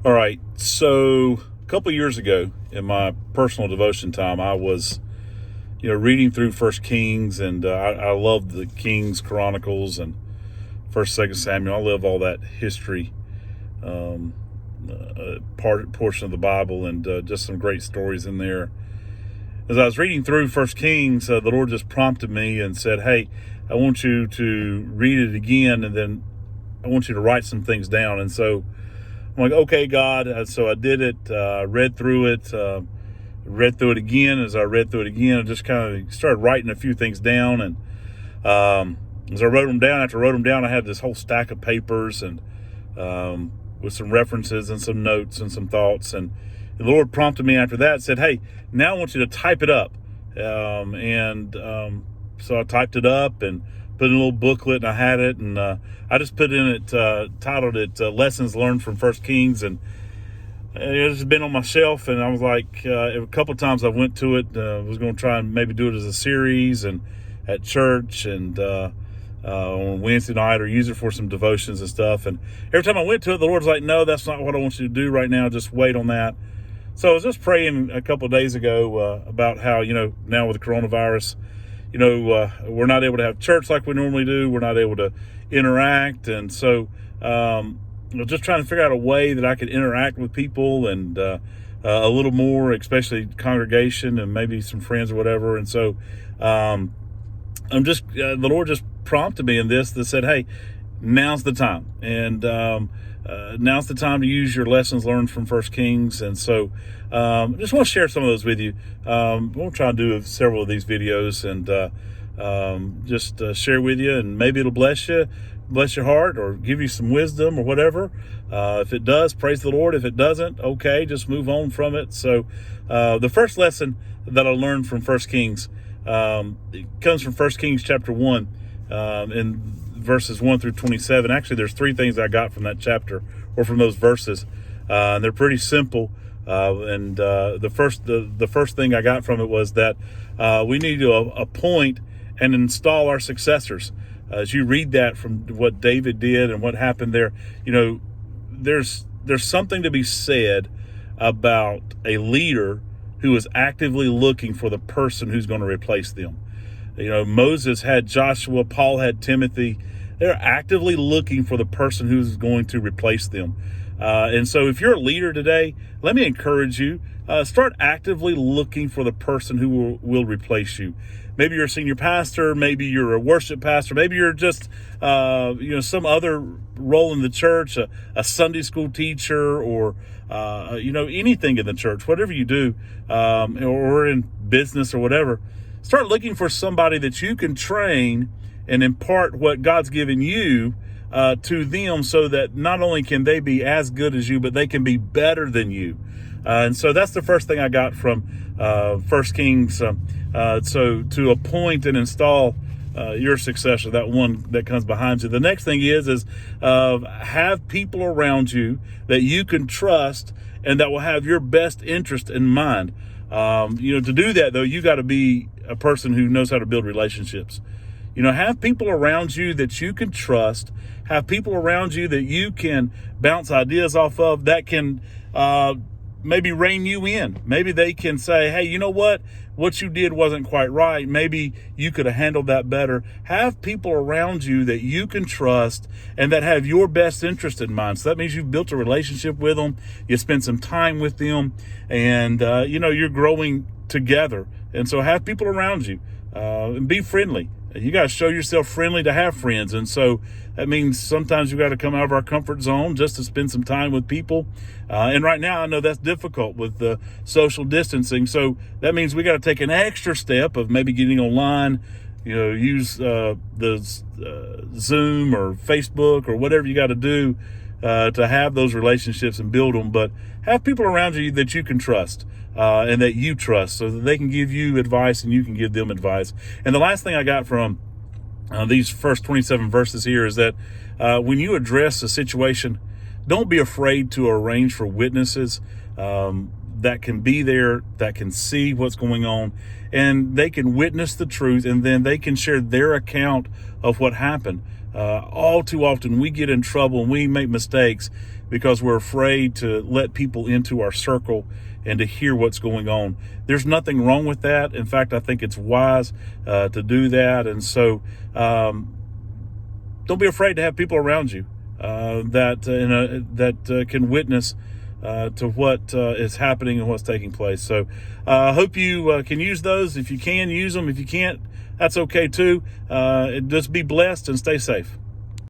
All right. So a couple years ago in my personal devotion time, I was, reading through First Kings, and I love the Kings Chronicles and First, Second Samuel. I love all that history portion of the Bible, and just some great stories in there. As I was reading through First Kings, the Lord just prompted me and said, "Hey, I want you to read it again, and then I want you to write some things down." And so I'm like, "Okay, God." So I did it, read through it again. As I read through it again, I just kind of started writing a few things down. And as I wrote them down, after I wrote them down, I had this whole stack of papers and with some references and some notes and some thoughts. And the Lord prompted me after that, said, "Hey, now I want you to type it up." So I typed it up and put in a little booklet, and I had it, and I just put in it, titled it Lessons Learned from First Kings. And it's been on my shelf, and I was like, a couple of times I went to it, was going to try and maybe do it as a series and at church and on Wednesday night, or use it for some devotions and stuff. And every time I went to it, the Lord's like, "No, that's not what I want you to do right now. Just wait on that." So I was just praying a couple of days ago about how, now with the coronavirus, we're not able to have church like we normally do. We're not able to interact. And so just trying to figure out a way that I could interact with people and a little more, especially congregation and maybe some friends or whatever. And so the Lord just prompted me in this that said, "Hey, now's the time." And now's the time to use your lessons learned from First Kings. And so I just want to share some of those with you. We'll try and do several of these videos and just share with you, and maybe it'll bless you, bless your heart, or give you some wisdom or whatever. If it does, praise the Lord. If it doesn't, okay, just move on from it. So the first lesson that I learned from First Kings, it comes from First Kings chapter 1 in verses 1 through 27. Actually, there's three things I got from that chapter, or from those verses. And they're pretty simple. The first thing I got from it was that we need to appoint and install our successors. As you read that from what David did and what happened there, there's something to be said about a leader who is actively looking for the person who's going to replace them. Moses had Joshua, Paul had Timothy. They're actively looking for the person who's going to replace them. And so if you're a leader today, let me encourage you, start actively looking for the person who will replace you. Maybe you're a senior pastor, maybe you're a worship pastor, maybe you're just, some other role in the church, a Sunday school teacher, or, anything in the church, whatever you do, or in business or whatever. Start looking for somebody that you can train and impart what God's given you to them, so that not only can they be as good as you, but they can be better than you. And so that's the first thing I got from First Kings. So to appoint and install your successor, that one that comes behind you. The next thing is have people around you that you can trust and that will have your best interest in mind. To do that, though, you got to be a person who knows how to build relationships. Have people around you that you can trust. Have people around you that you can bounce ideas off of, that can maybe rein you in. Maybe they can say, "Hey, you know what? What you did wasn't quite right. Maybe you could have handled that better." Have people around you that you can trust and that have your best interest in mind. So that means you've built a relationship with them. You spend some time with them, and you're growing together. And so have people around you, and be friendly. You got to show yourself friendly to have friends. And so that means sometimes you got to come out of our comfort zone just to spend some time with people. And right now, I know that's difficult with the social distancing. So that means we got to take an extra step of maybe getting online, use the Zoom or Facebook or whatever you got to do to have those relationships and build them. But have people around you that you can trust. And that you trust, so that they can give you advice and you can give them advice. And the last thing I got from these first 27 verses here is that when you address a situation, don't be afraid to arrange for witnesses that can be there, that can see what's going on, and they can witness the truth, and then they can share their account of what happened. All too often we get in trouble and we make mistakes because we're afraid to let people into our circle and to hear what's going on. There's nothing wrong with that. In fact, I think it's wise to do that. And so don't be afraid to have people around you that can witness to what is happening and what's taking place. So I hope you can use those. If you can, use them. If you can't, that's okay too. Just be blessed and stay safe.